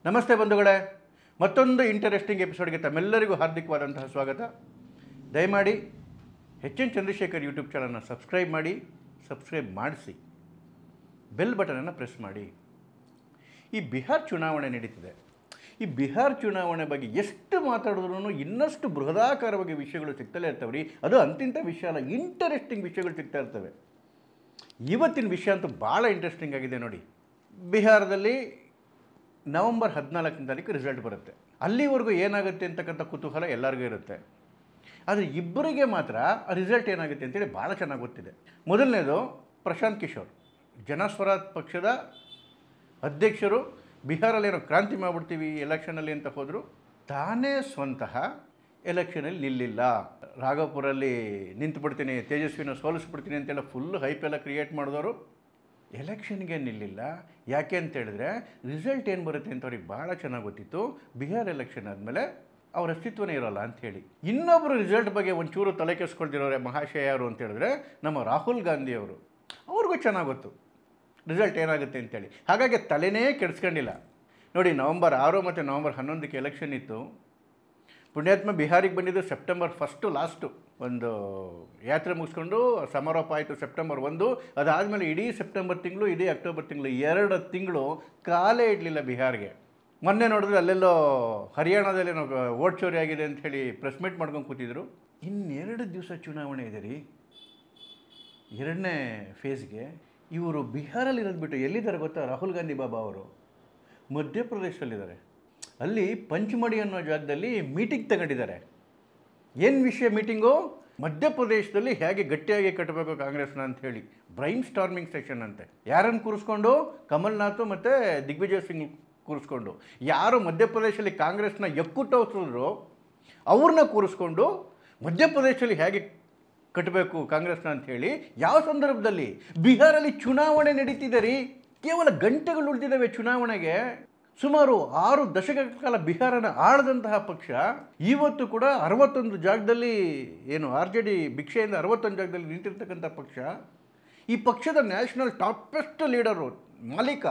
ನಮಸ್ತೆ ಬಂಧುಗಳೇ, ಮತ್ತೊಂದು ಇಂಟರೆಸ್ಟಿಂಗ್ ಎಪಿಸೋಡ್ಗೆ ತಮ್ಮೆಲ್ಲರಿಗೂ ಹಾರ್ದಿಕವಾದಂತಹ ಸ್ವಾಗತ. ದಯಮಾಡಿ ಎಚ್.ಎನ್. ಚಂದ್ರಶೇಖರ್ ಯೂಟ್ಯೂಬ್ ಚಾನಲ್ನ ಸಬ್ಸ್ಕ್ರೈಬ್ ಮಾಡಿಸಿ, ಬೆಲ್ ಬಟನನ್ನು ಪ್ರೆಸ್ ಮಾಡಿ. ಈ ಬಿಹಾರ್ ಚುನಾವಣೆ ನಡೀತಿದೆ. ಈ ಬಿಹಾರ್ ಚುನಾವಣೆ ಬಗ್ಗೆ ಎಷ್ಟು ಮಾತಾಡಿದ್ರೂ ಇನ್ನಷ್ಟು ಬೃಹದಾಕಾರವಾಗಿ ವಿಷಯಗಳು ಸಿಗ್ತಲೇ ಇರ್ತವೆ ರೀ. ಅದು ಅಂತಿಂಥ ವಿಷಯ ಅಲ್ಲ, ಇಂಟರೆಸ್ಟಿಂಗ್ ವಿಷಯಗಳು ಸಿಗ್ತಾ ಇರ್ತವೆ. ಇವತ್ತಿನ ವಿಷಯ ಅಂತೂ ಭಾಳ ಇಂಟ್ರೆಸ್ಟಿಂಗ್ ಆಗಿದೆ ನೋಡಿ. ಬಿಹಾರದಲ್ಲಿ ನವಂಬರ್ 14ನೇ ತಾರೀಕು ರಿಸಲ್ಟ್ ಬರುತ್ತೆ. ಅಲ್ಲಿವರೆಗೂ ಏನಾಗುತ್ತೆ ಅಂತಕ್ಕಂಥ ಕುತೂಹಲ ಎಲ್ಲರಿಗೂ ಇರುತ್ತೆ. ಆದರೆ ಇಬ್ಬರಿಗೆ ಮಾತ್ರ ರಿಸಲ್ಟ್ ಏನಾಗುತ್ತೆ ಅಂತೇಳಿ ಭಾಳ ಚೆನ್ನಾಗಿ ಗೊತ್ತಿದೆ. ಮೊದಲನೇದು ಪ್ರಶಾಂತ್ ಕಿಶೋರ್, ಜನಸ್ವರಾಜ್ ಪಕ್ಷದ ಅಧ್ಯಕ್ಷರು. ಬಿಹಾರಲ್ಲಿ ಏನೋ ಕ್ರಾಂತಿ ಮಾಡಿಬಿಡ್ತೀವಿ ಎಲೆಕ್ಷನಲ್ಲಿ ಅಂತ ಹೋದರು. ತಾನೇ ಸ್ವಂತಹ ಎಲೆಕ್ಷನಲ್ಲಿ ನಿಲ್ಲಿಲ್ಲ. ರಾಘವಪುರಲ್ಲಿ ನಿಂತುಬಿಡ್ತೀನಿ, ತೇಜಸ್ವಿನ ಸೋಲಿಸ್ಬಿಡ್ತೀನಿ ಅಂತೆಲ್ಲ ಫುಲ್ ಹೈಪೆಲ್ಲ ಕ್ರಿಯೇಟ್ ಮಾಡಿದವರು ಎಲೆಕ್ಷನ್ಗೆ ನಿಲ್ಲಿಲ್ಲ. ಯಾಕೆ ಅಂತೇಳಿದ್ರೆ ರಿಸಲ್ಟ್ ಏನು ಬರುತ್ತೆ ಅಂತ ಅವ್ರಿಗೆ ಭಾಳ ಚೆನ್ನಾಗಿ ಗೊತ್ತಿತ್ತು. ಬಿಹಾರ್ ಎಲೆಕ್ಷನ್ ಆದಮೇಲೆ ಅವ್ರ ಅಸ್ತಿತ್ವನೇ ಇರೋಲ್ಲ ಅಂಥೇಳಿ. ಇನ್ನೊಬ್ಬರು ರಿಸಲ್ಟ್ ಬಗ್ಗೆ ಒಂಚೂರು ತಲೆ ಕೆಡಿಸ್ಕೊಳ್ತಿರೋರೆ ಮಹಾಶಯ ಯಾರು ಅಂತೇಳಿದ್ರೆ ನಮ್ಮ ರಾಹುಲ್ ಗಾಂಧಿಯವರು. ಅವ್ರಿಗೂ ಚೆನ್ನಾಗಿ ಗೊತ್ತು ರಿಸಲ್ಟ್ ಏನಾಗುತ್ತೆ ಅಂತೇಳಿ. ಹಾಗಾಗಿ ತಲೆನೇ ಕೆಡಿಸ್ಕೊಂಡಿಲ್ಲ ನೋಡಿ. ನವಂಬರ್ 6 ಮತ್ತು ನವಂಬರ್ 11ಕ್ಕೆ ಎಲೆಕ್ಷನ್ ಇತ್ತು. ಪುಣ್ಯಾತ್ಮ ಬಿಹಾರಿಗೆ ಬಂದಿದ್ದು ಸೆಪ್ಟೆಂಬರ್ 1 ಲಾಸ್ಟು. ಒಂದು ಯಾತ್ರೆ ಮುಗಿಸ್ಕೊಂಡು ಸಮಾರೋಪ ಆಯಿತು ಸೆಪ್ಟೆಂಬರ್ 1. ಅದಾದಮೇಲೆ ಇಡೀ ಸೆಪ್ಟೆಂಬರ್ ತಿಂಗಳು, ಇಡೀ ಅಕ್ಟೋಬರ್ ತಿಂಗಳು, 2 ತಿಂಗಳು ಕಾಲೇ ಇಡಲಿಲ್ಲ ಬಿಹಾರ್ಗೆ. ಮೊನ್ನೆ ನೋಡಿದ್ರೆ ಅಲ್ಲೆಲ್ಲೋ ಹರಿಯಾಣದಲ್ಲಿ ವೋಟ್ ಚೋರಿ ಆಗಿದೆ ಅಂಥೇಳಿ ಪ್ರೆಸ್ ಮೀಟ್ ಮಾಡ್ಕೊಂಡು ಕೂತಿದ್ರು. ಇನ್ನೆರಡು ದಿವಸ ಚುನಾವಣೆ ಇದೆ ರೀ, 2ನೇ ಫೇಸ್ಗೆ. ಇವರು ಬಿಹಾರಲ್ಲಿ ಇರೋದು ಬಿಟ್ಟು ಎಲ್ಲಿದ್ದಾರೆ ಗೊತ್ತಾ? ರಾಹುಲ್ ಗಾಂಧಿ ಬಾಬಾ ಅವರು ಮಧ್ಯಪ್ರದೇಶದಲ್ಲಿದ್ದಾರೆ. ಅಲ್ಲಿ ಪಂಚಮಡಿ ಅನ್ನೋ ಜಾಗದಲ್ಲಿ ಮೀಟಿಂಗ್ ತಗೊಂಡಿದ್ದಾರೆ. ಏನು ವಿಷಯ ಮೀಟಿಂಗು? ಮಧ್ಯಪ್ರದೇಶದಲ್ಲಿ ಹೇಗೆ ಗಟ್ಟಿಯಾಗಿ ಕಟ್ಟಬೇಕು ಕಾಂಗ್ರೆಸ್ನ ಅಂಥೇಳಿ ಬ್ರೈನ್ ಸ್ಟಾರ್ಮಿಂಗ್ ಸೆಷನ್ ಅಂತೆ. ಯಾರನ್ನು ಕೂರಿಸ್ಕೊಂಡು? ಕಮಲ್ನಾಥ್ ಮತ್ತು ದಿಗ್ವಿಜಯ್ ಸಿಂಗ್ ಕೂರಿಸ್ಕೊಂಡು. ಯಾರು ಮಧ್ಯಪ್ರದೇಶದಲ್ಲಿ ಕಾಂಗ್ರೆಸ್ನ ಎಕ್ಕುಟ್ಟೋಸಿದ್ರು ಅವ್ರನ್ನ ಕೂರಿಸ್ಕೊಂಡು ಮಧ್ಯಪ್ರದೇಶದಲ್ಲಿ ಹೇಗೆ ಕಟ್ಟಬೇಕು ಕಾಂಗ್ರೆಸ್ನ ಅಂಥೇಳಿ. ಯಾವ ಸಂದರ್ಭದಲ್ಲಿ? ಬಿಹಾರಲ್ಲಿ ಚುನಾವಣೆ ನಡೀತಿದೆ ರೀ. ಕೇವಲ ಗಂಟೆಗಳು ಉಳಿದಿದ್ದಾವೆ ಚುನಾವಣೆಗೆ. ಸುಮಾರು 6 ದಶಕಗಳ ಕಾಲ ಬಿಹಾರನ ಆಳದಂತಹ ಪಕ್ಷ ಇವತ್ತು ಕೂಡ 61 ಜಾಗದಲ್ಲಿ, ಏನು RJD ಭಿಕ್ಷೆಯಿಂದ 61 ಜಾಗದಲ್ಲಿ ನಿಂತಿರ್ತಕ್ಕಂಥ ಪಕ್ಷ. ಈ ಪಕ್ಷದ ನ್ಯಾಷನಲ್ ಟಾಪೆಸ್ಟ್ ಲೀಡರು ಮಾಲೀಕ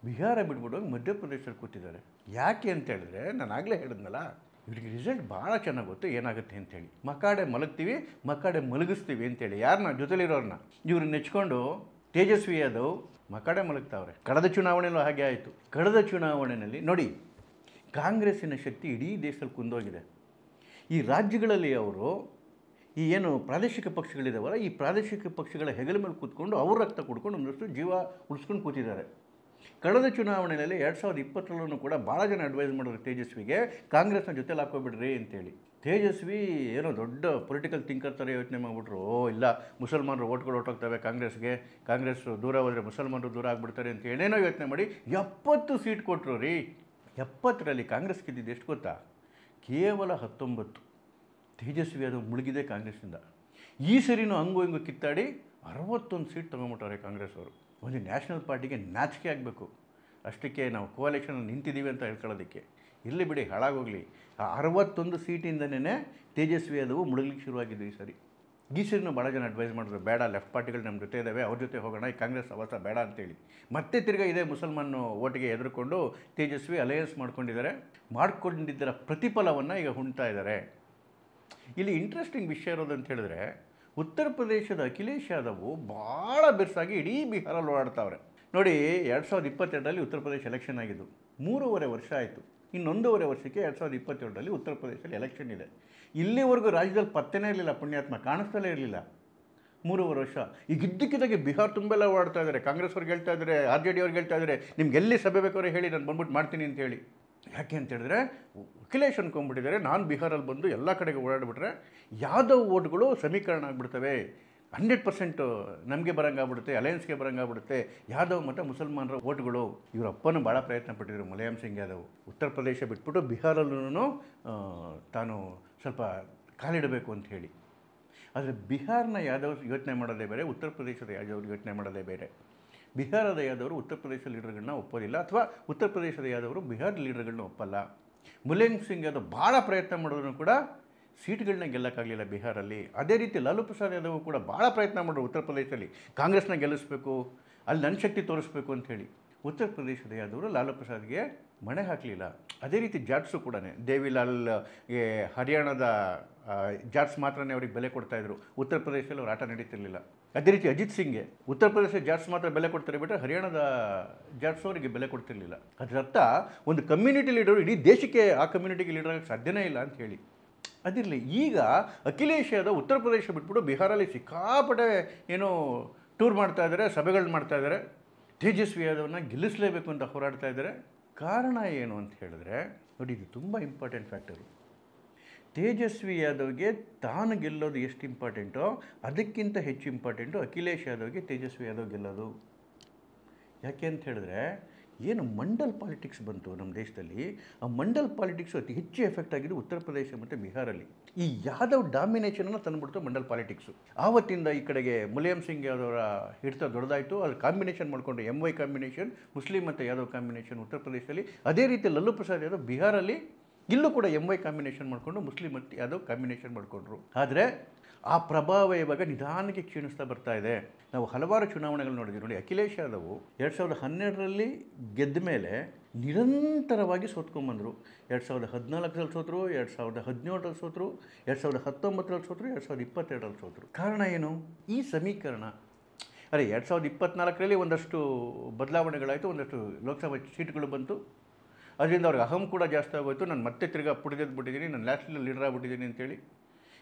ಬಿಹಾರ ಬಿಟ್ಬಿಟ್ಟು ಮಧ್ಯಪ್ರದೇಶದಲ್ಲಿ ಕೂತಿದ್ದಾರೆ. ಯಾಕೆ ಅಂತ ಹೇಳಿದ್ರೆ, ನಾನು ಆಗಲೇ ಹೇಳಿದ್ನಲ್ಲ, ಇವ್ರಿಗೆ ರಿಸಲ್ಟ್ ಭಾಳ ಚೆನ್ನಾಗಿ ಗೊತ್ತು ಏನಾಗುತ್ತೆ ಅಂಥೇಳಿ. ಮಕಾಡೆ ಮಲಗಿಸ್ತೀವಿ ಅಂತೇಳಿ ಯಾರನ್ನ? ಜೊತೆಲಿರೋರನ್ನ. ಇವ್ರನ್ನ ನೆಚ್ಕೊಂಡು ತೇಜಸ್ವಿ ಯಾದವ್ ಮಕಾಡೆ ಮಲಗ್ತಾವ್ರೆ. ಕಳೆದ ಚುನಾವಣೆಯಲ್ಲೂ ಹಾಗೆ ಆಯಿತು. ಕಳೆದ ಚುನಾವಣೆಯಲ್ಲಿ ನೋಡಿ, ಕಾಂಗ್ರೆಸ್ಸಿನ ಶಕ್ತಿ ಇಡೀ ದೇಶದಲ್ಲಿ ಕುಂದೋಗಿದೆ. ಈ ರಾಜ್ಯಗಳಲ್ಲಿ ಅವರು ಈ ಏನು ಪ್ರಾದೇಶಿಕ ಪಕ್ಷಗಳಿದಾವಲ್ಲ, ಈ ಪ್ರಾದೇಶಿಕ ಪಕ್ಷಗಳ ಹೆಗಲ ಮೇಲೆ ಕೂತ್ಕೊಂಡು ಅವ್ರ ರಕ್ತ ಕುಡ್ಕೊಂಡು ಒಂದಷ್ಟು ಜೀವ ಉಳಿಸ್ಕೊಂಡು ಕೂತಿದ್ದಾರೆ. ಕಳೆದ ಚುನಾವಣೆಯಲ್ಲಿ 2020ರಲ್ಲೂ ಕೂಡ ಭಾಳ ಜನ ಅಡ್ವೈಸ್ ಮಾಡಿದ್ರು ತೇಜಸ್ವಿಗೆ, ಕಾಂಗ್ರೆಸ್ನ ಜೊತೆಲಿ ಹಾಕೋಬಿಡ್ರಿ ಅಂತೇಳಿ. ತೇಜಸ್ವಿ ಏನೋ ದೊಡ್ಡ ಪೊಲಿಟಿಕಲ್ ಥಿಂಕರ್ ಥರ ಯೋಚನೆ ಮಾಡಿಬಿಟ್ರು. ಇಲ್ಲ, ಮುಸಲ್ಮಾನರು ಓಟ್ಗಳು ಹೊಟ್ಟೋಗ್ತವೆ ಕಾಂಗ್ರೆಸ್ಗೆ, ಕಾಂಗ್ರೆಸ್ ದೂರ ಹೋದರೆ ಮುಸಲ್ಮಾನರು ದೂರ ಆಗಿಬಿಡ್ತಾರೆ ಅಂತ ಏನೇನೋ ಯೋಚನೆ ಮಾಡಿ 70 ಸೀಟ್ ಕೊಟ್ಟರು ರೀ. 70ರಲ್ಲಿ ಕಾಂಗ್ರೆಸ್ ಗೆದ್ದಿದ್ದು ಎಷ್ಟು ಗೊತ್ತಾ? ಕೇವಲ 19. ತೇಜಸ್ವಿ ಅದು ಮುಳುಗಿದೆ ಕಾಂಗ್ರೆಸ್ಸಿಂದ. ಈ ಸರಿನೂ ಹಂಗು ಹಿಂಗು ಕಿತ್ತಾಡಿ 61 ಸೀಟ್ ತೊಗೊಂಬಿಟ್ಟವ್ರೆ ಕಾಂಗ್ರೆಸ್ ಅವರು. ಒಂದು ನ್ಯಾಷನಲ್ ಪಾರ್ಟಿಗೆ ನಾಚಿಕೆ ಆಗಬೇಕು. ಅಷ್ಟಕ್ಕೆ ನಾವು ಕೋಅಲೆಕ್ಷನಲ್ಲಿ ನಿಂತಿದ್ದೀವಿ ಅಂತ ಹೇಳ್ಕೊಳ್ಳೋದಕ್ಕೆ. ಇರಲಿ ಬಿಡಿ, ಹಾಳಾಗೋಗಲಿ. ಆ 61 ಸೀಟಿಂದನೇ ತೇಜಸ್ವಿ ಅದು ಮುಳುಗಲಿಕ್ಕೆ ಶುರುವಾಗಿದ್ದು ಈ ಸರಿನೂ ಭಾಳ ಜನ ಅಡ್ವೈಸ್ ಮಾಡಿದ್ರು, ಬೇಡ, ಲೆಫ್ಟ್ ಪಾರ್ಟಿಗಳು ನಮ್ಮ ಜೊತೆ ಇದ್ದಾವೆ, ಅವ್ರ ಜೊತೆ ಹೋಗೋಣ, ಈ ಕಾಂಗ್ರೆಸ್ ಅವಸ ಬೇಡ ಅಂತೇಳಿ. ಮತ್ತೆ ತಿರ್ಗಾ ಇದೇ ಮುಸಲ್ಮಾನ್ ಓಟಿಗೆ ಎದುರುಕೊಂಡು ತೇಜಸ್ವಿ ಅಲಯನ್ಸ್ ಮಾಡ್ಕೊಂಡಿದ್ದರ ಪ್ರತಿಫಲವನ್ನು ಈಗ ಹುಣ್ತಾ ಇದ್ದಾರೆ. ಇಲ್ಲಿ ಇಂಟ್ರೆಸ್ಟಿಂಗ್ ವಿಷಯ ಇರೋದು ಅಂತ ಹೇಳಿದ್ರೆ, ಉತ್ತರ ಪ್ರದೇಶದ ಅಖಿಲೇಶ್ ಯಾದವ್ ಭಾಳ ಬೆರ್ಸಾಗಿ ಇಡೀ ಬಿಹಾರಲ್ಲಿ ಓಡಾಡ್ತಾವ್ರೆ ನೋಡಿ. 2022ರಲ್ಲಿ ಉತ್ತರ ಪ್ರದೇಶ ಎಲೆಕ್ಷನ್ ಆಗಿದ್ದು 3.5 ವರ್ಷ ಆಯಿತು. ಇನ್ನೊಂದೂವರೆ ವರ್ಷಕ್ಕೆ 2022ರಲ್ಲಿ ಉತ್ತರ ಪ್ರದೇಶದಲ್ಲಿ ಎಲೆಕ್ಷನ್ ಇದೆ. ಇಲ್ಲಿವರೆಗೂ ರಾಜ್ಯದಲ್ಲಿ ಪತ್ತೆನೇ ಇರಲಿಲ್ಲ, ಪುಣ್ಯಾತ್ಮ ಕಾಣಿಸ್ತಲೇ ಇರಲಿಲ್ಲ 3.5 ವರ್ಷ. ಈಗ ಇದ್ದಕ್ಕಿದ್ದಾಗೆ ಬಿಹಾರ್ ತುಂಬೆಲ್ಲ ಓಡಾಡ್ತಾ ಇದ್ದಾರೆ. ಕಾಂಗ್ರೆಸ್ ಅವ್ರಿಗೆ ಹೇಳ್ತಾ ಇದ್ದಾರೆ, RJD ಅವ್ರಿಗೆ ಹೇಳ್ತಾ ಇದ್ದಾರೆ, ನಿಮ್ಗೆ ಎಲ್ಲಿ ಸಭೆ ಬೇಕಾದ್ರೆ ಹೇಳಿ, ನಾನು ಬಂದ್ಬಿಟ್ಟು ಮಾಡ್ತೀನಿ ಅಂತೇಳಿ. ಯಾಕೆ ಅಂತೇಳಿದ್ರೆ ಅಖಿಲೇಶ್ ಅಂದ್ಕೊಂಡ್ಬಿಟ್ಟಿದ್ದಾರೆ, ನಾನು ಬಿಹಾರಲ್ಲಿ ಬಂದು ಎಲ್ಲ ಕಡೆಗೆ ಓಡಾಡ್ಬಿಟ್ರೆ ಯಾದವ್ ಓಟ್ಗಳು ಸಮೀಕರಣ ಆಗಿಬಿಡ್ತವೆ, 100% ನಮಗೆ ಬರೋಂಗಾಗ್ಬಿಡುತ್ತೆ, ಅಲಯನ್ಸ್ಗೆ ಬರೋಂಗಾಗ್ಬಿಡುತ್ತೆ ಯಾದವ್ ಮತ್ತು ಮುಸಲ್ಮಾನರ ಓಟ್ಗಳು. ಇವರಪ್ಪನೂ ಭಾಳ ಪ್ರಯತ್ನ ಪಟ್ಟಿದ್ರು, ಮುಲಾಯಂ ಸಿಂಗ್ ಯಾದವ್. ಉತ್ತರ ಪ್ರದೇಶ ಬಿಟ್ಬಿಟ್ಟು ಬಿಹಾರಲ್ಲೂ ತಾನು ಸ್ವಲ್ಪ ಕಾಲಿಡಬೇಕು ಅಂತ ಹೇಳಿ. ಆದರೆ ಬಿಹಾರ್ನ ಯಾದವ್ ಯೋಚನೆ ಮಾಡೋದೇ ಬೇರೆ, ಉತ್ತರ ಪ್ರದೇಶದ ಯಾದವ್ ಯೋಚನೆ ಮಾಡೋದೇ ಬೇರೆ. ಬಿಹಾರದ ಯಾದವರು ಉತ್ತರ ಪ್ರದೇಶದ ಲೀಡರ್ಗಳನ್ನ ಒಪ್ಪೋದಿಲ್ಲ, ಅಥವಾ ಉತ್ತರ ಪ್ರದೇಶದ ಯಾದವರು ಬಿಹಾರದ ಲೀಡರ್ಗಳನ್ನ ಒಪ್ಪಲ್ಲ. ಮುಲಾಯಂ ಸಿಂಗ್ ಯಾದವ್ ಭಾಳ ಪ್ರಯತ್ನ ಮಾಡಿದ್ರು ಕೂಡ ಸೀಟ್ಗಳನ್ನ ಗೆಲ್ಲಕ್ಕಾಗಲಿಲ್ಲ ಬಿಹಾರಲ್ಲಿ. ಅದೇ ರೀತಿ ಲಾಲು ಪ್ರಸಾದ್ ಯಾದವ್ ಕೂಡ ಭಾಳ ಪ್ರಯತ್ನ ಮಾಡಿದ್ರು ಉತ್ತರ ಪ್ರದೇಶದಲ್ಲಿ, ಕಾಂಗ್ರೆಸ್ನ ಗೆಲ್ಲಿಸ್ಬೇಕು, ಅಲ್ಲಿ ನನ್ನ ಶಕ್ತಿ ತೋರಿಸ್ಬೇಕು ಅಂಥೇಳಿ. ಉತ್ತರ ಪ್ರದೇಶದ ಯಾದವರು ಲಾಲು ಪ್ರಸಾದ್ಗೆ ಮಣೆ ಹಾಕಲಿಲ್ಲ. ಅದೇ ರೀತಿ ಜಾಟ್ಸು ಕೂಡ ದೇವಿಲಾಲ್ ಹರಿಯಾಣದ ಜಾಟ್ಸ್ ಮಾತ್ರನೇ ಅವ್ರಿಗೆ ಬೆಲೆ ಕೊಡ್ತಾಯಿದ್ರು. ಉತ್ತರ ಪ್ರದೇಶದಲ್ಲಿ ಅವ್ರ ಆಟ ನಡೀತಿರಲಿಲ್ಲ. ಅದೇ ರೀತಿ ಅಜಿತ್ ಸಿಂಗ್ಗೆ ಉತ್ತರ ಪ್ರದೇಶ ಜಾಟ್ಸ್ ಮಾತ್ರ ಬೆಲೆ ಕೊಡ್ತಾರೆ ಬಿಟ್ಟರೆ ಹರಿಯಾಣದ ಜಾಟ್ಸ್ ಅವರಿಗೆ ಬೆಲೆ ಕೊಡ್ತಿರಲಿಲ್ಲ. ಅದರ ಅರ್ಥ ಒಂದು ಕಮ್ಯುನಿಟಿ ಲೀಡರು ಇಡೀ ದೇಶಕ್ಕೆ ಆ ಕಮ್ಯುನಿಟಿಗೆ ಲೀಡರ್ ಆಗೋಕ್ಕೆ ಸಾಧ್ಯನೇ ಇಲ್ಲ ಅಂತ ಹೇಳಿ. ಅದಿರಲಿ, ಈಗ ಅಖಿಲೇಶ್ ಯಾದವ್ ಉತ್ತರ ಪ್ರದೇಶ ಬಿಟ್ಬಿಟ್ಟು ಬಿಹಾರಲ್ಲಿ ಸಿಕ್ಕಾಪಟ್ಟೆ ಏನೋ ಟೂರ್ ಮಾಡ್ತಾ ಇದ್ದಾರೆ, ಸಭೆಗಳು ಮಾಡ್ತಾ ಇದ್ದಾರೆ. ತೇಜಸ್ವಿ ಯಾದವ್ನ ಗೆಲ್ಲಿಸಲೇಬೇಕು ಅಂತ ಹೋರಾಡ್ತಾ ಇದ್ದಾರೆ. ಕಾರಣ ಏನು ಅಂತ ಹೇಳಿದ್ರೆ ನೋಡಿ, ಇದು ತುಂಬ ಇಂಪಾರ್ಟೆಂಟ್ ಫ್ಯಾಕ್ಟರು. ತೇಜಸ್ವಿ ಯಾದವ್ಗೆ ತಾನು ಗೆಲ್ಲೋದು ಎಷ್ಟು ಇಂಪಾರ್ಟೆಂಟೋ ಅದಕ್ಕಿಂತ ಹೆಚ್ಚು ಇಂಪಾರ್ಟೆಂಟು ಅಖಿಲೇಶ್ ಯಾದವ್ಗೆ ತೇಜಸ್ವಿ ಯಾದವ್ ಗೆಲ್ಲೋದು. ಯಾಕೆ ಅಂತ ಹೇಳಿದ್ರೆ, ಏನು ಮಂಡಲ್ ಪಾಲಿಟಿಕ್ಸ್ ಬಂತು ನಮ್ಮ ದೇಶದಲ್ಲಿ, ಆ ಮಂಡಲ್ ಪಾಲಿಟಿಕ್ಸು ಅತಿ ಹೆಚ್ಚು ಎಫೆಕ್ಟ್ ಆಗಿದೆ ಉತ್ತರ ಪ್ರದೇಶ ಮತ್ತು ಬಿಹಾರಲ್ಲಿ. ಈ ಯಾದವ್ ಡಾಮಿನೇಷನನ್ನು ತಂದುಬಿಡ್ತು ಮಂಡಲ್ ಪಾಲಿಟಿಕ್ಸು. ಆವತ್ತಿಂದ ಈ ಕಡೆಗೆ ಮುಲಾಯಂ ಸಿಂಗ್ ಯಾದವರ ಹಿಡಿತ ದೊಡ್ಡದಾಯಿತು. ಅದು ಕಾಂಬಿನೇಷನ್ ಮಾಡಿಕೊಂಡು MY ಕಾಂಬಿನೇಷನ್, ಮುಸ್ಲಿಂ ಮತ್ತು ಯಾದವ್ ಕಾಂಬಿನೇಷನ್ ಉತ್ತರ ಪ್ರದೇಶದಲ್ಲಿ. ಅದೇ ರೀತಿ ಲಲ್ಲೂ ಪ್ರಸಾದ್ ಯಾದವ್ ಬಿಹಾರಲ್ಲಿ ಇಲ್ಲೂ ಕೂಡ MY ಕಾಂಬಿನೇಷನ್ ಮಾಡಿಕೊಂಡು ಮುಸ್ಲಿಂ ಮತ್ತು ಯಾದವ್ ಕಾಂಬಿನೇಷನ್ ಮಾಡಿಕೊಂಡ್ರು. ಆದರೆ ಆ ಪ್ರಭಾವ ಇವಾಗ ನಿಧಾನಕ್ಕೆ ಕ್ಷೀಣಿಸ್ತಾ ಬರ್ತಾ ಇದೆ. ನಾವು ಹಲವಾರು ಚುನಾವಣೆಗಳು ನೋಡಿದ್ವಿ. ನೋಡಿ, ಅಖಿಲೇಶ್ ಯಾದವ್ 2012ರಲ್ಲಿ ಗೆದ್ದ ಮೇಲೆ ನಿರಂತರವಾಗಿ ಸೋತ್ಕೊಂಡ್ಬಂದರು. 2014ರಲ್ಲಿ ಸೋತರು, 2017ರಲ್ಲಿ ಸೋತರು, 2019ರಲ್ಲಿ ಸೋತರು, 2022ರಲ್ಲಿ ಸೋತರು. ಕಾರಣ ಏನು? ಈ ಸಮೀಕರಣ. ಅರೆ 2024ರಲ್ಲಿ ಒಂದಷ್ಟು ಬದಲಾವಣೆಗಳಾಯಿತು, ಒಂದಷ್ಟು ಲೋಕಸಭಾ ಸೀಟ್ಗಳು ಬಂತು. ಅದರಿಂದ ಅವ್ರಿಗೆ ಅಹಂ ಕೂಡ ಜಾಸ್ತಿ ಆಗೋಯ್ತು. ನಾನು ಮತ್ತೆ ತಿರ್ಗಾ ಪುಡಿದೆದ್ಬಿಟ್ಟಿದ್ದೀನಿ, ನಾನು ನ್ಯಾಷನಲ್ ಲೀಡರ್ ಆಗಿಬಿಟ್ಟಿದ್ದೀನಿ ಅಂತೇಳಿ.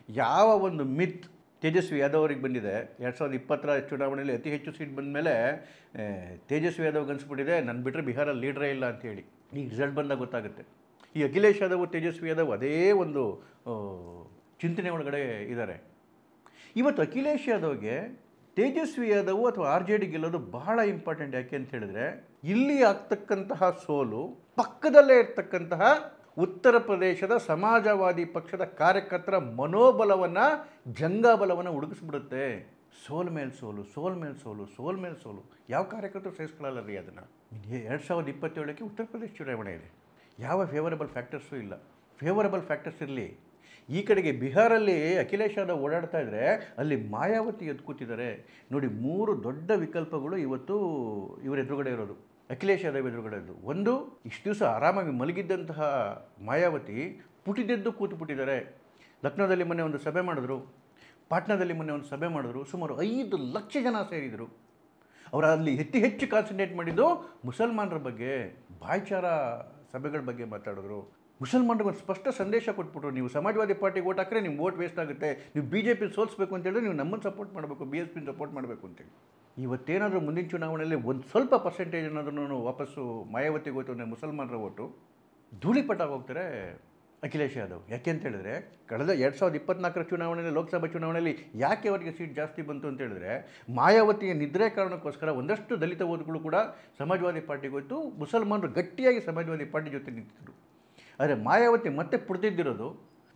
ಯಾವ ಒಂದು ಮಿತ್ ತೇಜಸ್ವಿ ಯಾದವ್ ಅವ್ರಿಗೆ ಬಂದಿದೆ, 2020ರ ಚುನಾವಣೆಯಲ್ಲಿ ಅತಿ ಹೆಚ್ಚು ಸೀಟ್ ಬಂದ ಮೇಲೆ ತೇಜಸ್ವಿ ಯಾದವ್ಗೆ ಅನಿಸ್ಬಿಟ್ಟಿದೆ ನಾನು ಬಿಟ್ಟರೆ ಬಿಹಾರಲ್ಲಿ ಲೀಡ್ರೇ ಇಲ್ಲ ಅಂಥೇಳಿ. ಈಗ ರಿಸಲ್ಟ್ ಬಂದಾಗ ಗೊತ್ತಾಗುತ್ತೆ. ಈ ಅಖಿಲೇಶ್ ಯಾದವ್, ತೇಜಸ್ವಿ ಯಾದವ್ ಅದೇ ಒಂದು ಚಿಂತನೆ ಒಳಗಡೆ ಇದ್ದಾರೆ. ಇವತ್ತು ಅಖಿಲೇಶ್ ಯಾದವ್ಗೆ ತೇಜಸ್ವಿ ಯಾದವ್ ಅಥವಾ RJD ಗೆಲ್ಲೋದು ಬಹಳ ಇಂಪಾರ್ಟೆಂಟ್. ಯಾಕೆ ಅಂತ ಹೇಳಿದ್ರೆ, ಇಲ್ಲಿ ಆಗ್ತಕ್ಕಂತಹ ಸೋಲು ಪಕ್ಕದಲ್ಲೇ ಇರ್ತಕ್ಕಂತಹ ಉತ್ತರ ಪ್ರದೇಶದ ಸಮಾಜವಾದಿ ಪಕ್ಷದ ಕಾರ್ಯಕರ್ತರ ಮನೋಬಲವನ್ನು, ಜಂಗಾಬಲವನ್ನು ಹುಡುಗಿಸ್ಬಿಡುತ್ತೆ. ಸೋಲ್ ಮೇಲೆ ಸೋಲು, ಸೋಲ್ ಮೇಲೆ ಸೋಲು, ಸೋಲ್ ಮೇಲೆ ಸೋಲು. ಯಾವ ಕಾರ್ಯಕರ್ತರು ಸಹಿಸ್ಕೊಳ್ಳಲ್ಲ ರೀ ಅದನ್ನು. 2027ಕ್ಕೆ ಉತ್ತರ ಪ್ರದೇಶ ಚುನಾವಣೆ ಇದೆ. ಯಾವ ಫೇವರಬಲ್ ಫ್ಯಾಕ್ಟರ್ಸು ಇಲ್ಲ. ಫೇವರಬಲ್ ಫ್ಯಾಕ್ಟರ್ಸ್ ಇರಲಿ. ಈ ಕಡೆಗೆ ಬಿಹಾರಲ್ಲಿ ಅಖಿಲೇಶ್ ಯಾದವ್ ಓಡಾಡ್ತಾ ಇದ್ದರೆ ಅಲ್ಲಿ ಮಾಯಾವತಿ ಎದ್ದು ಕೂತಿದ್ದಾರೆ. ನೋಡಿ, 3 ದೊಡ್ಡ ವಿಕಲ್ಪಗಳು ಇವತ್ತು ಇವರ ಎದುರುಗಡೆ ಇರೋದು, ಅಖಿಲೇಶ್ ಯಾದವ್ ಎದುರುಗಡೆ ಇರೋದು. ಒಂದು, ಇಷ್ಟು ದಿವಸ ಆರಾಮಾಗಿ ಮಲಗಿದ್ದಂತಹ ಮಾಯಾವತಿ ಪುಟಿದೆದ್ದು ಕೂತುಬಿಟ್ಟಿದ್ದಾರೆ. ಲಕ್ನೋದಲ್ಲಿ ಮೊನ್ನೆ ಒಂದು ಸಭೆ ಮಾಡಿದ್ರು, ಪಾಟ್ನಾದಲ್ಲಿ ಮೊನ್ನೆ ಒಂದು ಸಭೆ ಮಾಡಿದ್ರು. ಸುಮಾರು 5 ಲಕ್ಷ ಜನ ಸೇರಿದರು. ಅವರು ಅಲ್ಲಿ ಹೆಚ್ಚು ಕಾನ್ಸಂಟ್ರೇಟ್ ಮಾಡಿದ್ದು ಮುಸಲ್ಮಾನರ ಬಗ್ಗೆ, ಭಾಯ್ಚಾರ ಸಭೆಗಳ ಬಗ್ಗೆ ಮಾತಾಡಿದ್ರು. ಮುಸಲ್ಮಾನರಿಗೆ ಒಂದು ಸ್ಪಷ್ಟ ಸಂದೇಶ ಕೊಟ್ಬಿಟ್ರು, ನೀವು ಸಮಾಜವಾದಿ ಪಾರ್ಟಿಗೆ ಓಟ್ ಹಾಕಿದ್ರೆ ನಿಮ್ಮ ಓಟ್ ವೇಸ್ಟ್ ಆಗುತ್ತೆ, ನೀವು BJP ಸೋಲಿಸಬೇಕು ಅಂತೇಳಿದ್ರೆ ನೀವು ನಮ್ಮನ್ನು ಸಪೋರ್ಟ್ ಮಾಡಬೇಕು, BSP ಸಪೋರ್ಟ್ ಮಾಡಬೇಕು ಅಂತೇಳಿ. ಇವತ್ತೇನಾದರೂ ಮುಂದಿನ ಚುನಾವಣೆಯಲ್ಲಿ ಒಂದು ಸ್ವಲ್ಪ ಪರ್ಸೆಂಟೇಜ್ ಏನಾದ್ರೂ ವಾಪಸ್ಸು ಮಾಯಾವತಿಗೆ ಹೋಯ್ತು ಅಂದರೆ ಮುಸಲ್ಮಾನರ ಓಟು ಧೂಳಿಪಟ್ಟಾಗಿ ಹೋಗ್ತಾರೆ ಅಖಿಲೇಶ್ ಯಾದವ್. ಯಾಕೆ ಅಂತ ಹೇಳಿದ್ರೆ, ಕಳೆದ 2024ರ ಚುನಾವಣೆಯಲ್ಲಿ, ಲೋಕಸಭಾ ಚುನಾವಣೆಯಲ್ಲಿ ಯಾಕೆ ಅವರಿಗೆ ಸೀಟ್ ಜಾಸ್ತಿ ಬಂತು ಅಂತ ಹೇಳಿದ್ರೆ, ಮಾಯಾವತಿಯ ನಿದ್ರೆ ಕಾರಣಕ್ಕೋಸ್ಕರ ಒಂದಷ್ಟು ದಲಿತ ಓಟ್ಗಳು ಕೂಡ ಸಮಾಜವಾದಿ ಪಾರ್ಟಿಗೆ ಹೋಯ್ತು. ಮುಸಲ್ಮಾನರು ಗಟ್ಟಿಯಾಗಿ ಸಮಾಜವಾದಿ ಪಾರ್ಟಿ ಜೊತೆ ನಿಂತಿದ್ರು. ಆದರೆ ಮಾಯಾವತಿ ಮತ್ತೆ ಪುಡ್ದಿದ್ದಿರೋದು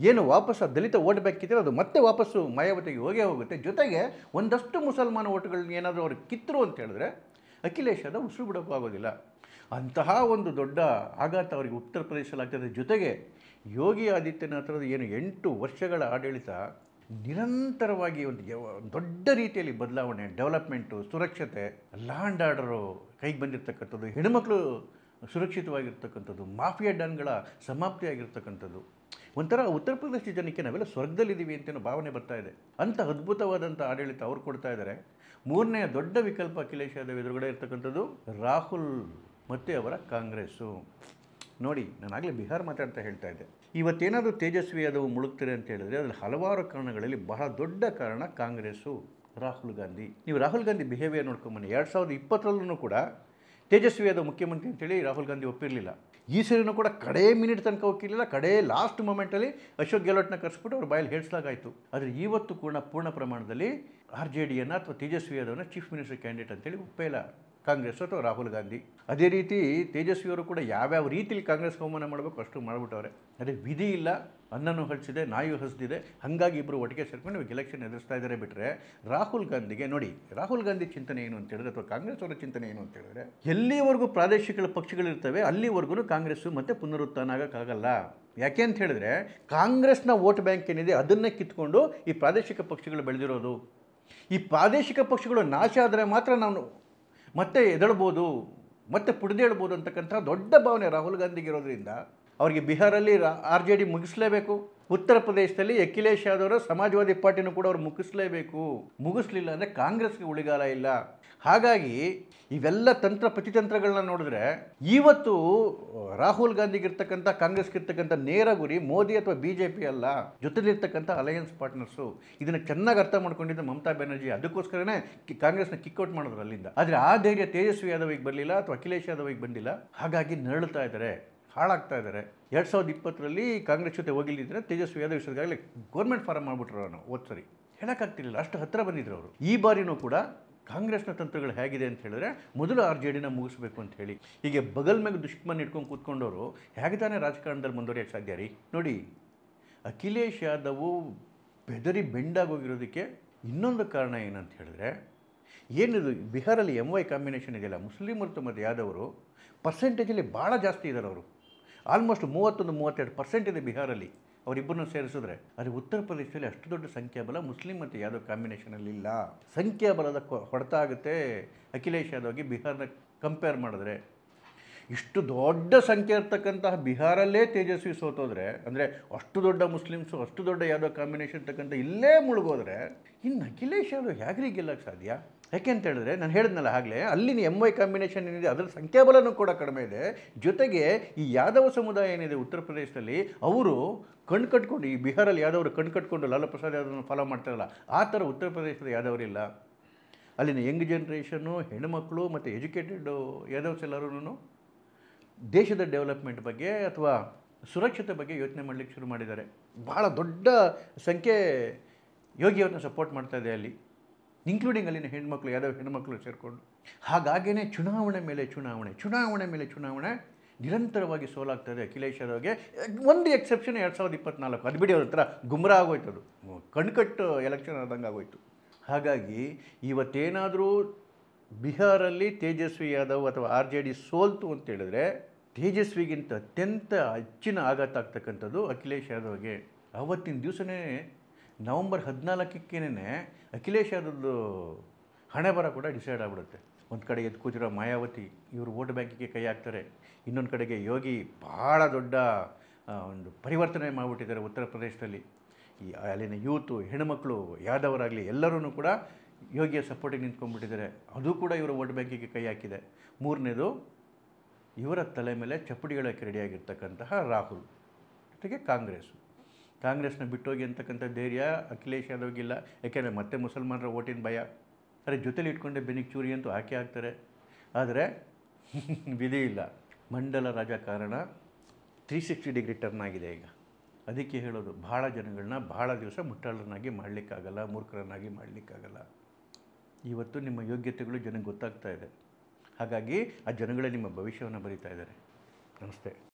ಏನು ವಾಪಸ್ ಆ ದಲಿತ ಓಟ್ ಬ್ಯಾಂಕ್ ಕಿತ್ತರೆ ಅದು ಮತ್ತೆ ವಾಪಸ್ಸು ಮಾಯಾವತಿಗೆ ಹೋಗೇ ಹೋಗುತ್ತೆ. ಜೊತೆಗೆ ಒಂದಷ್ಟು ಮುಸಲ್ಮಾನ ಓಟ್ಗಳನ್ನ ಏನಾದರೂ ಅವ್ರಿಗೆ ಕಿತ್ತರು ಅಂತ ಹೇಳಿದ್ರೆ ಅಖಿಲೇಶ್ ಯಾದವ್ ಉಸಿರು ಬಿಡೋಕ್ಕೂ ಆಗೋದಿಲ್ಲ. ಅಂತಹ ಒಂದು ದೊಡ್ಡ ಆಘಾತ ಅವರಿಗೆ ಉತ್ತರ ಪ್ರದೇಶದಲ್ಲಿ ಆಗ್ತದೆ. ಜೊತೆಗೆ ಯೋಗಿ ಆದಿತ್ಯನಾಥರದ ಏನು 8 ವರ್ಷಗಳ ಆಡಳಿತ ನಿರಂತರವಾಗಿ ಒಂದು ದೊಡ್ಡ ರೀತಿಯಲ್ಲಿ ಬದಲಾವಣೆ, ಡೆವಲಪ್ಮೆಂಟು, ಸುರಕ್ಷತೆ, ಲಾ ಆ್ಯಂಡ್ ಆರ್ಡರು ಕೈಗೆ ಬಂದಿರತಕ್ಕಂಥದ್ದು, ಹೆಣ್ಣುಮಕ್ಕಳು ಸುರಕ್ಷಿತವಾಗಿರ್ತಕ್ಕಂಥದ್ದು, ಮಾಫಿಯಾ ಡಾನ್ಗಳ ಸಮಾಪ್ತಿಯಾಗಿರ್ತಕ್ಕಂಥದ್ದು. ಒಂಥರ ಉತ್ತರ ಪ್ರದೇಶ ಜನಕ್ಕೆ ನಾವೆಲ್ಲ ಸ್ವರ್ಗದಲ್ಲಿದ್ದೀವಿ ಅಂತೇನೋ ಭಾವನೆ ಬರ್ತಾ ಇದೆ. ಅಂಥ ಅದ್ಭುತವಾದಂಥ ಆಡಳಿತ ಅವ್ರು ಕೊಡ್ತಾ ಇದ್ದಾರೆ. 3ನೇ ದೊಡ್ಡ ವಿಕಲ್ಪ ಅಖಿಲೇಶ್ ಯಾದವ್ ಎದುರುಗಡೆ ಇರ್ತಕ್ಕಂಥದ್ದು ರಾಹುಲ್ ಮತ್ತು ಅವರ ಕಾಂಗ್ರೆಸ್ಸು. ನೋಡಿ, ನಾನಾಗಲೇ ಬಿಹಾರ್ ಮಾತಾಡ್ತಾ ಹೇಳ್ತಾ ಇದ್ದೆ. ಇವತ್ತೇನಾದರೂ ತೇಜಸ್ವಿ ಯಾದವ್ ಮುಳುಗ್ತಾರೆ ಅಂತ ಹೇಳಿದ್ರೆ ಅದರಲ್ಲಿ ಹಲವಾರು ಕಾರಣಗಳಲ್ಲಿ ಬಹಳ ದೊಡ್ಡ ಕಾರಣ ಕಾಂಗ್ರೆಸ್ಸು, ರಾಹುಲ್ ಗಾಂಧಿ. ನೀವು ರಾಹುಲ್ ಗಾಂಧಿ ಬಿಹೇವಿಯರ್ ನೋಡ್ಕೊಂಬನ್ನಿ. 2020ರಲ್ಲೂ ಕೂಡ ತೇಜಸ್ವಿ ಯಾದವ್ ಮುಖ್ಯಮಂತ್ರಿ ಅಂತೇಳಿ ರಾಹುಲ್ ಗಾಂಧಿ ಒಪ್ಪಿರಲಿಲ್ಲ. ಈ ಸರಿನೂ ಕೂಡ ಕಡೇ ಮಿನಿಟ್ ತನಕ ಒಪ್ಪಿರಲಿಲ್ಲ. ಕಡೇ ಲಾಸ್ಟ್ ಮೂಮೆಂಟಲ್ಲಿ ಅಶೋಕ್ ಗೆಹ್ಲೋಟ್ನ ಕರೆಸ್ಬಿಟ್ಟು ಅವ್ರ ಬಾಯಲ್ಲಿ ಹೇಳಿಸಲಾಗಾಯಿತು. ಆದರೆ ಇವತ್ತು ಕೂಡ ಪೂರ್ಣ ಪ್ರಮಾಣದಲ್ಲಿ RJDಯನ್ನು ಅಥವಾ ತೇಜಸ್ವಿ ಯಾದವ್ನ ಚೀಫ್ ಮಿನಿಸ್ಟರ್ ಕ್ಯಾಂಡಿಡೇಟ್ ಅಂತೇಳಿ ಒಪ್ಪೇ ಇಲ್ಲ ಕಾಂಗ್ರೆಸ್ ಅಥವಾ ರಾಹುಲ್ ಗಾಂಧಿ. ಅದೇ ರೀತಿ ತೇಜಸ್ವಿಯವರು ಕೂಡ ಯಾವ್ಯಾವ ರೀತಿಯಲ್ಲಿ ಕಾಂಗ್ರೆಸ್ ಅವಮಾನ ಮಾಡಬೇಕು ಅಷ್ಟು ಮಾಡಿಬಿಟ್ಟವ್ರೆ. ಅದೇ ವಿಧಿ ಇಲ್ಲ, ಅನ್ನನೂ ಹಳಿಸಿದೆ, ನಾಯಿಯೂ ಹಸಿದಿದೆ. ಹಾಗಾಗಿ ಇಬ್ಬರು ಒಟ್ಟಿಗೆ ಸೇರ್ಕೊಂಡು ಇವಾಗ ಎಲೆಕ್ಷನ್ ಎದುರಿಸ್ತಾ ಇದ್ದಾರೆ. ಬಿಟ್ಟರೆ ರಾಹುಲ್ ಗಾಂಧಿಗೆ ನೋಡಿ, ರಾಹುಲ್ ಗಾಂಧಿ ಚಿಂತನೆ ಏನು ಅಂತ ಹೇಳಿದ್ರೆ ಅಥವಾ ಕಾಂಗ್ರೆಸ್ ಅವರ ಚಿಂತನೆ ಏನು ಅಂತ ಹೇಳಿದ್ರೆ, ಎಲ್ಲಿವರೆಗೂ ಪ್ರಾದೇಶಿಕ ಪಕ್ಷಗಳಿರ್ತವೆ ಅಲ್ಲಿವರೆಗೂ ಕಾಂಗ್ರೆಸ್ಸು ಮತ್ತೆ ಪುನರುತ್ಥಾನ ಆಗೋಕ್ಕಾಗಲ್ಲ. ಯಾಕೆ ಅಂತ ಹೇಳಿದ್ರೆ ಕಾಂಗ್ರೆಸ್ನ ವೋಟ್ ಬ್ಯಾಂಕ್ ಏನಿದೆ ಅದನ್ನೇ ಕಿತ್ಕೊಂಡು ಈ ಪ್ರಾದೇಶಿಕ ಪಕ್ಷಗಳು ಬೆಳೆದಿರೋದು. ಈ ಪ್ರಾದೇಶಿಕ ಪಕ್ಷಗಳು ನಾಶ ಆದರೆ ಮಾತ್ರ ನಾವು ಮತ್ತೆ ಎದಳ್ಬೋದು. ಮತ್ತೆ ಪುಡಿದೇಳ್ಬೋದು ಅಂತಕ್ಕಂಥ ದೊಡ್ಡ ಭಾವನೆ ರಾಹುಲ್ ಗಾಂಧಿಗೆ ಇರೋದ್ರಿಂದ ಅವರಿಗೆ ಬಿಹಾರಲ್ಲಿ RJD ಮುಗಿಸ್ಲೇಬೇಕು. ಉತ್ತರ ಪ್ರದೇಶದಲ್ಲಿ ಅಖಿಲೇಶ್ ಯಾದವ್ ಸಮಾಜವಾದಿ ಪಾರ್ಟಿನೂ ಕೂಡ ಅವ್ರು ಮುಗಿಸ್ಲಿಲ್ಲ ಅಂದರೆ ಕಾಂಗ್ರೆಸ್ಗೆ ಉಳಿಗಾಲ ಇಲ್ಲ. ಹಾಗಾಗಿ ಇವೆಲ್ಲ ಪ್ರತಿತಂತ್ರಗಳನ್ನ ನೋಡಿದ್ರೆ ಇವತ್ತು ರಾಹುಲ್ ಗಾಂಧಿಗಿರ್ತಕ್ಕಂಥ ಕಾಂಗ್ರೆಸ್ಗಿರ್ತಕ್ಕಂಥ ನೇರ ಗುರಿ ಮೋದಿ ಅಥವಾ BJP ಅಲ್ಲ, ಜೊತೆಲಿರ್ತಕ್ಕಂಥ ಅಲಯನ್ಸ್ ಪಾರ್ಟ್ನರ್ಸು. ಇದನ್ನು ಚೆನ್ನಾಗಿ ಅರ್ಥ ಮಾಡ್ಕೊಂಡಿದ್ದು ಮಮತಾ ಬ್ಯಾನರ್ಜಿ. ಅದಕ್ಕೋಸ್ಕರನೇ ಕಾಂಗ್ರೆಸ್ನ ಕಿಕ್ಔಟ್ ಮಾಡಿದ್ರು ಅಲ್ಲಿಂದ. ಆದರೆ ಆ ಧೈರ್ಯ ತೇಜಸ್ವಿ ಯಾದವ್ಗೆ ಬರಲಿಲ್ಲ ಅಥವಾ ಅಖಿಲೇಶ್ ಯಾದವ್ಗೆ ಬಂದಿಲ್ಲ. ಹಾಗಾಗಿ ನರಳುತ್ತಾ ಇದ್ದಾರೆ, ಹಾಳಾಗ್ತಾ ಇದ್ದಾರೆ. 2020ರಲ್ಲಿ ಕಾಂಗ್ರೆಸ್ ಜೊತೆ ಹೋಗಿಲ್ಲಿದ್ರೆ ತೇಜಸ್ವಿ ಯಾದವ್ ವಿಷಯದಾಗಲೇ ಗೌರ್ಮೆಂಟ್ ಫಾರಮ್ ಮಾಡಿಬಿಟ್ರು. ನಾನು ಓದ್ಸರಿ ಹೇಳೋಕ್ಕಾಗ್ತಿರಲಿಲ್ಲ, ಅಷ್ಟು ಹತ್ತಿರ ಬಂದಿದ್ರು ಅವರು. ಈ ಬಾರಿನೂ ಕೂಡ ಕಾಂಗ್ರೆಸ್ನ ತಂತ್ರಗಳು ಹೇಗಿದೆ ಅಂತ ಹೇಳಿದ್ರೆ ಮೊದಲು RJDನ ಮುಗಿಸ್ಬೇಕು ಅಂತ ಹೇಳಿ ಹೀಗೆ ಬಗಲ್ ಮೇಲೆ ದುಶ್ಮನ್ ಇಟ್ಕೊಂಡು ಕೂತ್ಕೊಂಡವರು ಹೇಗೆ ತಾನೇ ರಾಜಕಾರಣದಲ್ಲಿ ಮುಂದುವರಿಯೋಕ್ಕೆ ಸಾಧ್ಯ ರೀ? ನೋಡಿ, ಅಖಿಲೇಶ್ ಯಾದವ್ ಬೆದರಿ ಬೆಂಡಾಗೋಗಿರೋದಕ್ಕೆ ಇನ್ನೊಂದು ಕಾರಣ ಏನಂತ ಹೇಳಿದ್ರೆ, ಏನಿದು ಬಿಹಾರಲ್ಲಿ MY ಕಾಂಬಿನೇಷನ್ ಇದೆಯಲ್ಲ, ಮುಸ್ಲಿಮರು ಮತ್ತು ಯಾದವರು ಪರ್ಸೆಂಟೇಜಲ್ಲಿ ಭಾಳ ಜಾಸ್ತಿ ಇದ್ದಾರೆ. ಅವರು ಆಲ್ಮೋಸ್ಟ್ 31-32% ಇದೆ ಬಿಹಾರಲ್ಲಿ ಅವರಿಬ್ಬರನ್ನು ಸೇರಿಸಿದ್ರೆ. ಆದರೆ ಉತ್ತರ ಪ್ರದೇಶದಲ್ಲಿ ಅಷ್ಟು ದೊಡ್ಡ ಸಂಖ್ಯಾಬಲ ಮುಸ್ಲಿಂ ಮತ್ತು ಯಾದವ್ ಕಾಂಬಿನೇಷನಲ್ಲಿ ಇಲ್ಲ. ಸಂಖ್ಯಾಬಲದ ಹೊಡೆತ ಆಗುತ್ತೆ ಅಖಿಲೇಶ್ ಯಾದವ್ಗೆ ಬಿಹಾರನ ಕಂಪೇರ್ ಮಾಡಿದ್ರೆ. ಇಷ್ಟು ದೊಡ್ಡ ಸಂಖ್ಯೆ ಇರ್ತಕ್ಕಂತಹ ಬಿಹಾರಲ್ಲೇ ತೇಜಸ್ವಿ ಸೋತೋದ್ರೆ, ಅಂದರೆ ಅಷ್ಟು ದೊಡ್ಡ ಮುಸ್ಲಿಮ್ಸು ಅಷ್ಟು ದೊಡ್ಡ ಯಾದವ್ ಕಾಂಬಿನೇಷನ್ ಇರ್ತಕ್ಕಂಥ ಇಲ್ಲೇ ಮುಳುಗೋದ್ರೆ ಇನ್ನು ಅಖಿಲೇಶ್ ಯಾದವ್ ಹೇಗ್ರಿ ಗೆಲ್ಲಕ್ಕೆ ಸಾಧ್ಯ? ಯಾಕೆ ಅಂತ ಹೇಳಿದ್ರೆ, ನಾನು ಹೇಳಿದ್ನಲ್ಲ ಆಗಲೇ, ಅಲ್ಲಿನ MY ಕಾಂಬಿನೇಷನ್ ಏನಿದೆ ಅದರ ಸಂಖ್ಯಾಬಲನೂ ಕೂಡ ಕಡಿಮೆ ಇದೆ. ಜೊತೆಗೆ ಈ ಯಾದವ ಸಮುದಾಯ ಏನಿದೆ ಉತ್ತರ ಪ್ರದೇಶದಲ್ಲಿ, ಅವರು ಕಟ್ಕೊಂಡು ಈ ಬಿಹಾರಲ್ಲಿ ಯಾದವರು ಕಟ್ಕೊಂಡು ಲಾಲೂ ಪ್ರಸಾದ್ ಯಾದವ್ರನ್ನ ಫಾಲೋ ಮಾಡ್ತಾರಲ್ಲ, ಆ ಥರ ಉತ್ತರ ಪ್ರದೇಶದ ಯಾದವರಿಲ್ಲ. ಅಲ್ಲಿನ ಯಂಗ್ ಜನ್ರೇಷನ್ನು, ಹೆಣ್ಣುಮಕ್ಕಳು ಮತ್ತು ಎಜುಕೇಟೆಡ್ ಯಾದವ್ಸ್ ಎಲ್ಲರೂ ದೇಶದ ಡೆವಲಪ್ಮೆಂಟ್ ಬಗ್ಗೆ ಅಥವಾ ಸುರಕ್ಷತೆ ಬಗ್ಗೆ ಯೋಚನೆ ಮಾಡಲಿಕ್ಕೆ ಶುರು ಮಾಡಿದ್ದಾರೆ. ಭಾಳ ದೊಡ್ಡ ಸಂಖ್ಯೆ ಯೋಗಿಯವ್ರನ್ನ ಸಪೋರ್ಟ್ ಮಾಡ್ತಾ ಇದೆ ಅಲ್ಲಿ, ಇನ್ಕ್ಲೂಡಿಂಗ್ ಅಲ್ಲಿನ ಹೆಣ್ಮಕ್ಳು, ಯಾದವ್ ಹೆಣ್ಮಕ್ಳು ಸೇರಿಕೊಂಡು. ಹಾಗಾಗಿಯೇ ಚುನಾವಣೆ ಮೇಲೆ ಚುನಾವಣೆ ನಿರಂತರವಾಗಿ ಸೋಲಾಗ್ತದೆ ಅಖಿಲೇಶ್ ಯಾದವ್ಗೆ. ಒಂದು ಎಕ್ಸೆಪ್ಷನ್ 2024, ಅದು ಬಿಡಿ, ಅವ್ರ ಹತ್ರ ಗುಮ್ರಾ ಆಗೋಯ್ತು, ಅದು ಕಣ್ಕಟ್ಟು ಎಲೆಕ್ಷನ್ ಆದಂಗೆ ಆಗೋಯ್ತು. ಹಾಗಾಗಿ ಇವತ್ತೇನಾದರೂ ಬಿಹಾರಲ್ಲಿ ತೇಜಸ್ವಿ ಯಾದವ್ ಅಥವಾ RJD ಸೋಲ್ತು ಅಂತೇಳಿದ್ರೆ, ತೇಜಸ್ವಿಗಿಂತ ಅತ್ಯಂತ ಹೆಚ್ಚಿನ ಆಘಾತ ಆಗ್ತಕ್ಕಂಥದ್ದು ಅಖಿಲೇಶ್ ಯಾದವ್ಗೆ. ಆವತ್ತಿನ ದಿವಸನೇ ನವಂಬರ್ 14ಕ್ಕೇನೆ ಅಖಿಲೇಶ್ ಯಾದವ್ದು ಹಣೆ ಬರ ಕೂಡ ಡಿಸೈಡ್ ಆಗಿಬಿಡುತ್ತೆ. ಒಂದು ಕಡೆ ಎದ್ದು ಕೂತಿರೋ ಮಾಯಾವತಿ ಇವರು ವೋಟ್ ಬ್ಯಾಂಕಿಗೆ ಕೈ ಹಾಕ್ತಾರೆ, ಇನ್ನೊಂದು ಕಡೆಗೆ ಯೋಗಿ ಭಾಳ ದೊಡ್ಡ ಒಂದು ಪರಿವರ್ತನೆ ಮಾಡಿಬಿಟ್ಟಿದ್ದಾರೆ ಉತ್ತರ ಪ್ರದೇಶದಲ್ಲಿ. ಈ ಅಲ್ಲಿನ ಯೂತು, ಹೆಣ್ಣುಮಕ್ಕಳು, ಯಾದವರಾಗಲಿ ಎಲ್ಲರೂ ಕೂಡ ಯೋಗಿಯ ಸಪೋರ್ಟಿಗೆ ನಿಂತ್ಕೊಂಡ್ಬಿಟ್ಟಿದ್ದಾರೆ. ಅದು ಕೂಡ ಇವರ ವೋಟ್ ಬ್ಯಾಂಕಿಗೆ ಕೈ ಹಾಕಿದೆ. ಮೂರನೇದು, ಇವರ ತಲೆ ಮೇಲೆ ಚಪ್ಪಡಿಗಳಕ್ಕೆ ರೆಡಿಯಾಗಿರ್ತಕ್ಕಂತಹ ರಾಹುಲ್, ಜೊತೆಗೆ ಕಾಂಗ್ರೆಸ್ನ ಬಿಟ್ಟೋಗಿ ಅಂತಕ್ಕಂಥ ಧೈರ್ಯ ಅಖಿಲೇಶ್ ಯಾದವ್ಗಿಲ್ಲ. ಯಾಕೆಂದರೆ ಮತ್ತೆ ಮುಸಲ್ಮಾನರ ಓಟಿನ ಭಯ. ಅರೆ ಜೊತೆಲಿ ಇಟ್ಕೊಂಡೆ ಬೆನ್ನಿಗೆ ಚೂರಿ ಅಂತೂ ಹಾಕಿ ಹಾಕ್ತಾರೆ. ಆದರೆ ವಿಧಿ ಇಲ್ಲ, ಮಂಡಲ ರಾಜಕಾರಣ 360 ಡಿಗ್ರಿ ಟರ್ನ್ ಆಗಿದೆ ಈಗ. ಅದಕ್ಕೆ ಹೇಳೋದು, ಭಾಳ ಜನಗಳನ್ನ ಭಾಳ ದಿವಸ ಮುಟ್ಟಾಳರನ್ನಾಗಿ ಮಾಡಲಿಕ್ಕಾಗಲ್ಲ, ಮೂರ್ಖರನ್ನಾಗಿ ಮಾಡಲಿಕ್ಕಾಗಲ್ಲ. ಇವತ್ತು ನಿಮ್ಮ ಯೋಗ್ಯತೆಗಳು ಜನಕ್ಕೆ ಗೊತ್ತಾಗ್ತಾ ಇದೆ. ಹಾಗಾಗಿ ಆ ಜನಗಳೇ ನಿಮ್ಮ ಭವಿಷ್ಯವನ್ನು ಬರೀತಾ ಇದ್ದಾರೆ. ನಮಸ್ತೆ.